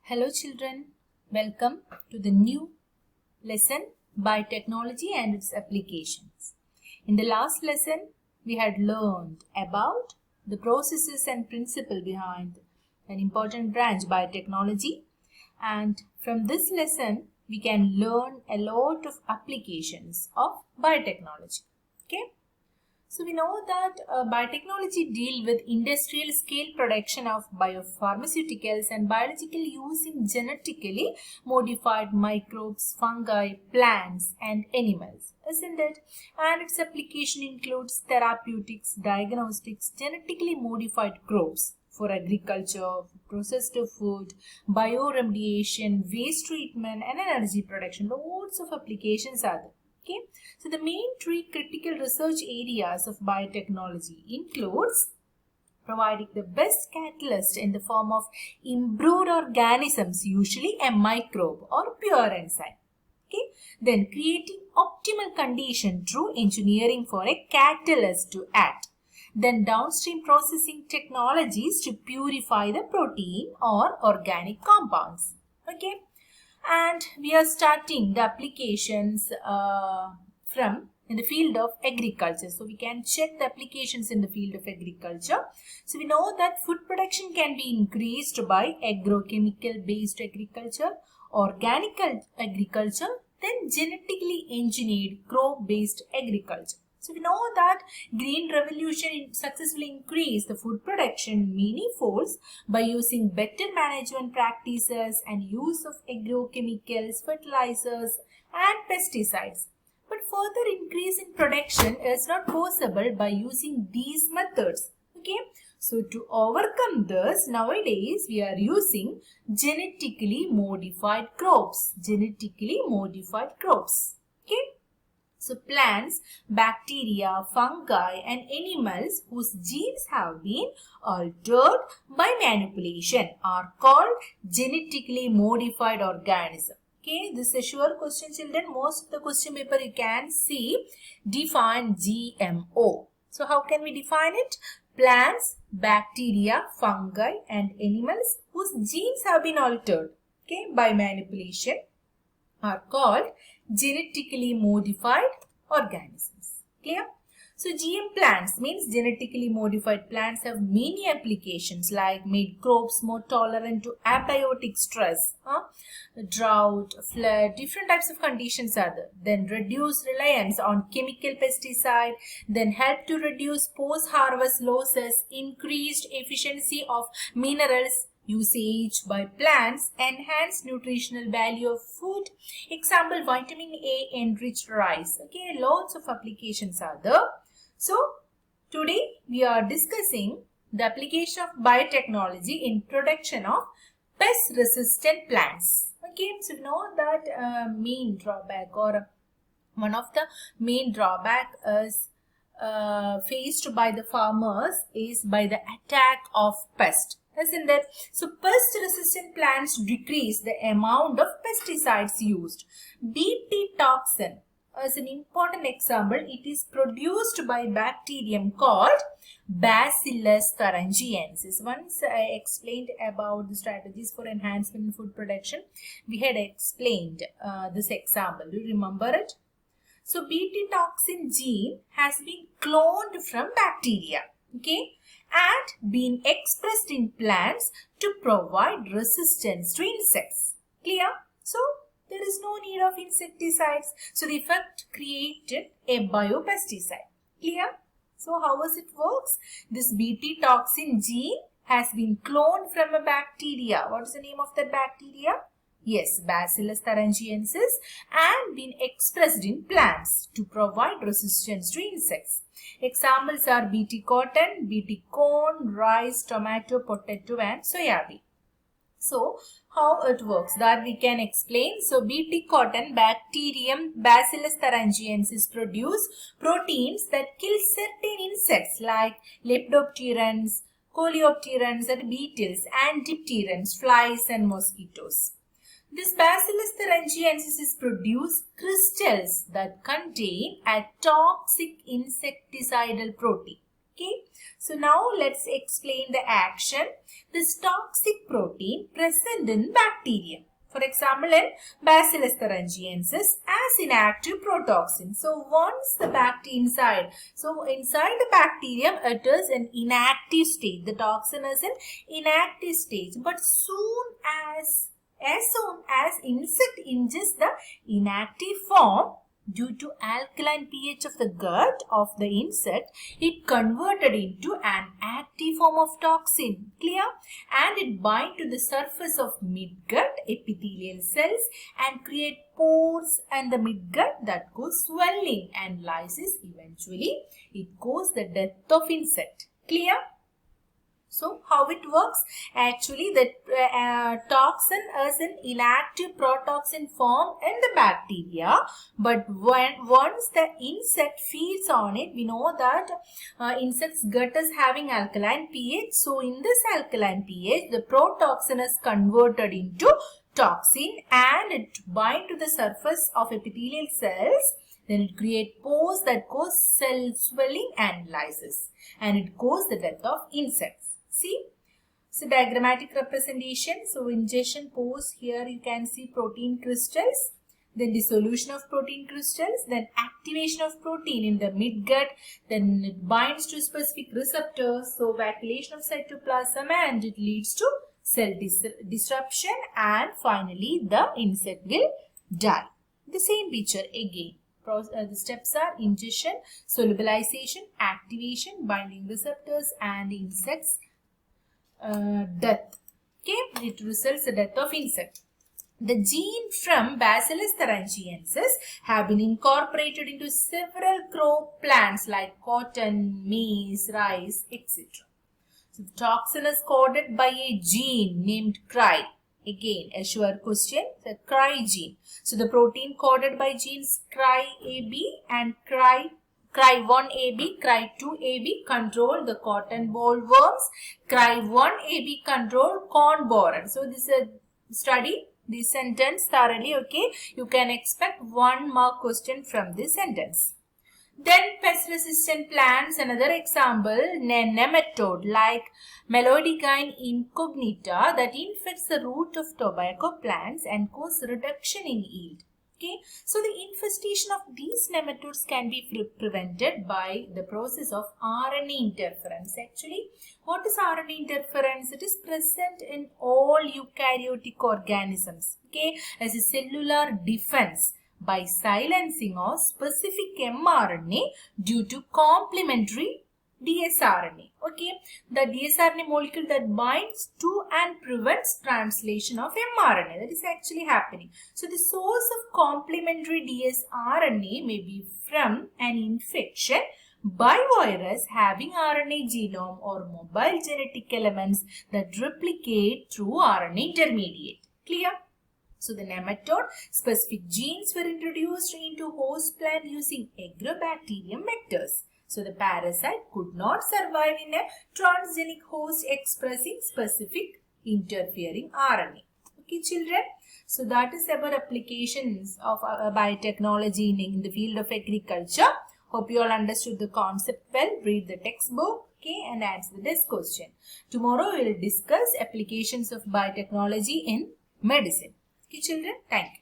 Hello children, welcome to the new lesson Biotechnology and its applications. In the last lesson, we had learned about the processes and principle behind an important branch biotechnology, and from this lesson we can learn a lot of applications of biotechnology. Okay? So we know that biotechnology deal with industrial scale production of biopharmaceuticals and biological using genetically modified microbes, fungi, plants and animals, isn't it? And its application includes therapeutics, diagnostics, genetically modified crops for agriculture, processed food, bioremediation, waste treatment and energy production. Loads of applications are there. Okay. So the main three critical research areas of biotechnology includes providing the best catalyst in the form of improved organisms, usually a microbe or pure enzyme. Okay. Then creating optimal condition through engineering for a catalyst to act. Then downstream processing technologies to purify the protein or organic compounds. Okay. And we are starting the applications from in the field of agriculture. So we can check the applications in the field of agriculture. So we know that food production can be increased by agrochemical based agriculture, organic agriculture, then genetically engineered crop based agriculture. So we know that Green Revolution successfully increased the food production many-folds by using better management practices and use of agrochemicals, fertilizers and pesticides. But further increase in production is not possible by using these methods. Okay. So to overcome this, nowadays we are using genetically modified crops. Genetically modified crops. Okay. So plants, bacteria, fungi and animals whose genes have been altered by manipulation are called genetically modified organisms. Okay, this is a sure question, children. Most of the question paper you can see define GMO. So how can we define it? Plants, bacteria, fungi and animals whose genes have been altered, okay, by manipulation are called genetically modified organisms. Clear? So GM plants means genetically modified plants have many applications like made crops more tolerant to abiotic stress, drought, flood, different types of conditions are there. Then reduce reliance on chemical pesticide, then help to reduce post-harvest losses, increased efficiency of minerals usage by plants, enhance nutritional value of food. Example, vitamin A enriched rice. Okay, lots of applications are there. So, today we are discussing the application of biotechnology in production of pest-resistant plants. Okay, so you know that main drawback or one of the main drawback is faced by the farmers is by the attack of pest. Isn't there? So pest-resistant plants decrease the amount of pesticides used. Bt toxin is an important example. It is produced by bacterium called Bacillus thuringiensis. Once I explained about the strategies for enhancement in food production, we had explained this example. Do you remember it? So Bt toxin gene has been cloned from bacteria. Okay, and been expressed in plants to provide resistance to insects. Clear? So, there is no need of insecticides. So, the effect created a biopesticide. Clear? So, how does it works? This Bt toxin gene has been cloned from a bacteria. What is the name of that bacteria? Yes, Bacillus thuringiensis, and been expressed in plants to provide resistance to insects. Examples are Bt cotton, Bt corn, rice, tomato, potato and soyabean. So, how it works that we can explain. So, Bt cotton bacterium Bacillus thuringiensis produce proteins that kill certain insects like lepidopterans, coleopterans and beetles and dipterans, flies and mosquitoes. This Bacillus thuringiensis produce crystals that contain a toxic insecticidal protein. Okay, so now let's explain the action. This toxic protein present in bacteria. For example, in Bacillus thuringiensis as inactive protoxin. So once the bacteria inside the bacterium, it is an inactive state. The toxin is in inactive stage. But as soon as insect ingests the inactive form, due to alkaline pH of the gut of the insect, it converted into an active form of toxin. Clear? And it bind to the surface of midgut epithelial cells and create pores and the midgut that cause swelling and lysis. Eventually, it causes the death of insect. Clear? So, how it works? Actually, the toxin is an inactive protoxin form in the bacteria. But once the insect feeds on it, we know that insect's gut is having alkaline pH. So, in this alkaline pH, the protoxin is converted into toxin and it binds to the surface of epithelial cells. Then it creates pores that cause cell swelling and lysis. And it causes the death of insects. See, so diagrammatic representation. So ingestion pores, here you can see protein crystals, then dissolution of protein crystals, then activation of protein in the midgut, then it binds to specific receptors, so vacuolation of cytoplasm and it leads to cell disruption and finally the insect will die. The same picture again. The steps are ingestion, solubilization, activation, binding receptors and insects death. Okay, it results the death of insect. The gene from Bacillus thuringiensis have been incorporated into several crop plants like cotton, maize, rice, etc. So the toxin is coded by a gene named CRY. Again, a sure question, the CRY gene. So the protein coded by genes CRY-AB and CRY1AB, CRY2AB control the cotton bollworms, CRY1AB control corn borer. So this is a study this sentence thoroughly, okay. You can expect 1 mark question from this sentence. Then pest resistant plants, another example, nematode like Melodicine incognita that infects the root of tobacco plants and cause reduction in yield. Okay, so the infestation of these nematodes can be prevented by the process of RNA interference. Actually, what is RNA interference? It is present in all eukaryotic organisms, okay, as a cellular defense by silencing of specific mRNA due to complementary dsRNA. Okay, the dsRNA molecule that binds to and prevents translation of mRNA. That is actually happening. So the source of complementary dsRNA may be from an infection by virus having RNA genome or mobile genetic elements that replicate through RNA intermediate. Clear? So the nematode specific genes were introduced into host plant using agrobacterium vectors. So the parasite could not survive in a transgenic host expressing specific interfering RNA. Okay, children. So that is about applications of biotechnology in the field of agriculture. Hope you all understood the concept well. Read the textbook, okay, and answer this question. Tomorrow we will discuss applications of biotechnology in medicine. Okay, children. Thank you.